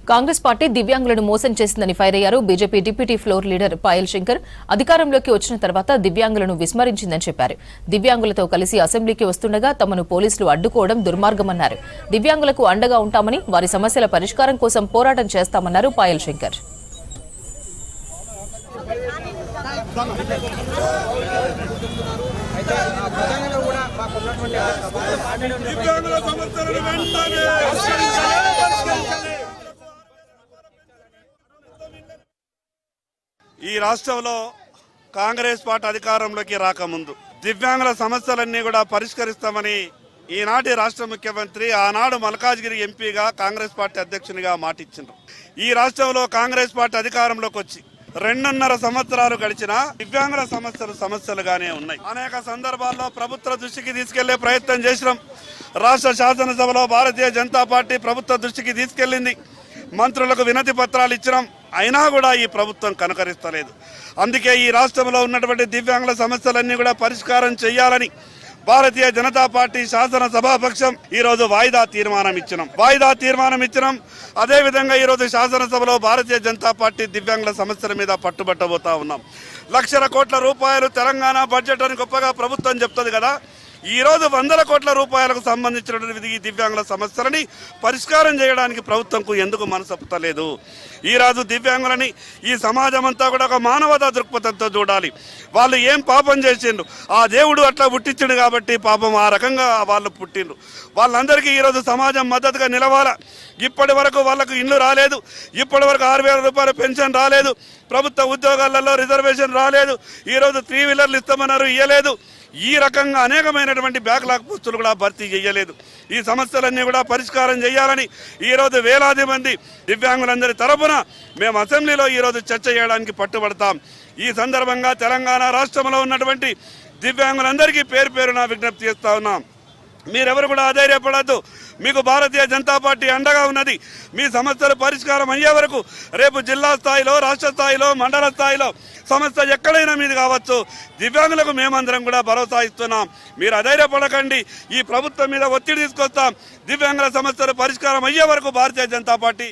Congress party దివ్యాంగులను మోసం చేసిందని fire అయ్యారు BJP deputy floor leader Payal Shankar. అధికారంలోకి వచ్చిన తర్వాత దివ్యాంగులను విస్మరించిందని చెప్పారు. దివ్యాంగులతో కలిసి అసెంబ్లీకి వస్తుండగా తమను పోలీసులు అడ్డుకోవడం దుర్మార్గమన్నారు. దివ్యాంగులకు అండగా ఉంటామని, వారి సమస్యల పరిష్కారం కోసం పోరాటం చేస్తామన్నారు పాయల్ శంకర్. ఈ రాష్ట్రంలో కాంగ్రెస్ పార్టీ అధికారంలోకి రాకముందు దివ్యాంగుల సమస్యలన్నీ కూడా పరిష్కరిస్తామని ఈనాటి రాష్ట్ర ముఖ్యమంత్రి ఆనాడు మల్కాజ్గిరి ఎంపీగా కాంగ్రెస్ పార్టీ అధ్యక్షునిగా మాటిచ్చిండ్రు. ఈ రాష్ట్రంలో కాంగ్రెస్ పార్టీ అధికారంలోకి వచ్చి 2.5 సంవత్సరాలు గడిచినా దివ్యాంగుల సమస్యలుగానే ఉన్నాయి. అనేక సందర్భాల్లో ప్రభుత్వ దృష్టికి తీసుకెళ్లే ప్రయత్నం చేసినాం. రాష్ట్ర శాసనసభలో భారతీయ జనతా పార్టీ ప్రభుత్వ దృష్టికి తీసుకెళ్లింది. మంత్రులకు వినతి పత్రాలు ఇచ్చినాం. అయినా కూడా ఈ ప్రభుత్వం కనకరిస్తలేదు. అందుకే ఈ రాష్ట్రంలో ఉన్నటువంటి దివ్యాంగుల సమస్యలన్నీ కూడా పరిష్కారం చేయాలని భారతీయ జనతా పార్టీ శాసనసభాపక్షం ఈరోజు వాయిదా తీర్మానం ఇచ్చినాం. అదేవిధంగా ఈరోజు శాసనసభలో భారతీయ జనతా పార్టీ దివ్యాంగుల సమస్యల మీద పట్టుబట్టబోతా ఉన్నాం. లక్షల కోట్ల రూపాయలు తెలంగాణ బడ్జెట్ అని గొప్పగా ప్రభుత్వం చెప్తుంది కదా. ఈరోజు 100 కోట్ల రూపాయలకు సంబంధించినటువంటి ఈ దివ్యాంగుల సమస్యలని పరిష్కారం చేయడానికి ప్రభుత్వంకు ఎందుకు మనసొప్పలేదు? ఈరోజు దివ్యాంగులని ఈ సమాజం అంతా కూడా ఒక మానవతా దృక్పథంతో చూడాలి. వాళ్ళు ఏం పాపం చేసిండ్రు, ఆ దేవుడు అట్లా పుట్టించిండు కాబట్టి పాపం ఆ రకంగా వాళ్ళు పుట్టిండ్రు. వాళ్ళందరికీ ఈరోజు సమాజం మద్దతుగా నిలవాలా. ఇప్పటి వరకు వాళ్ళకు ఇల్లు రాలేదు, ఇప్పటి వరకు 6,000 రూపాయల పెన్షన్ రాలేదు, ప్రభుత్వ ఉద్యోగాలలో రిజర్వేషన్ రాలేదు, ఈరోజు 3 వీలర్లు ఇస్తామన్నారు, ఇయ్యలేదు. ఈ రకంగా అనేకమైనటువంటి బ్యాక్లాగ్ పోస్టులు కూడా భర్తీ చేయలేదు. ఈ సమస్యలన్నీ కూడా పరిష్కారం చేయాలని ఈరోజు వేలాది మంది దివ్యాంగులందరి తరఫున మేము అసెంబ్లీలో ఈరోజు చర్చ చేయడానికి పట్టుబడతాం. ఈ సందర్భంగా తెలంగాణ రాష్ట్రంలో ఉన్నటువంటి దివ్యాంగులందరికీ పేరు పేరున విజ్ఞప్తి చేస్తా ఉన్నాం. మీరెవరు కూడా అధైర్యపడద్దు. మీకు భారతీయ జనతా పార్టీ అండగా ఉన్నది. మీ సమస్యలు పరిష్కారం అయ్యే వరకు రేపు జిల్లా స్థాయిలో, రాష్ట్ర స్థాయిలో, మండల స్థాయిలో సమస్య ఎక్కడైనా మీది కావచ్చు. దివ్యాంగులకు మేమందరం కూడా భరోసా ఇస్తున్నాం. మీరు అధైర్యపడకండి. ఈ ప్రభుత్వం మీద ఒత్తిడి తీసుకొస్తాం. దివ్యాంగుల సమస్యలు పరిష్కారం అయ్యే వరకు భారతీయ జనతా పార్టీ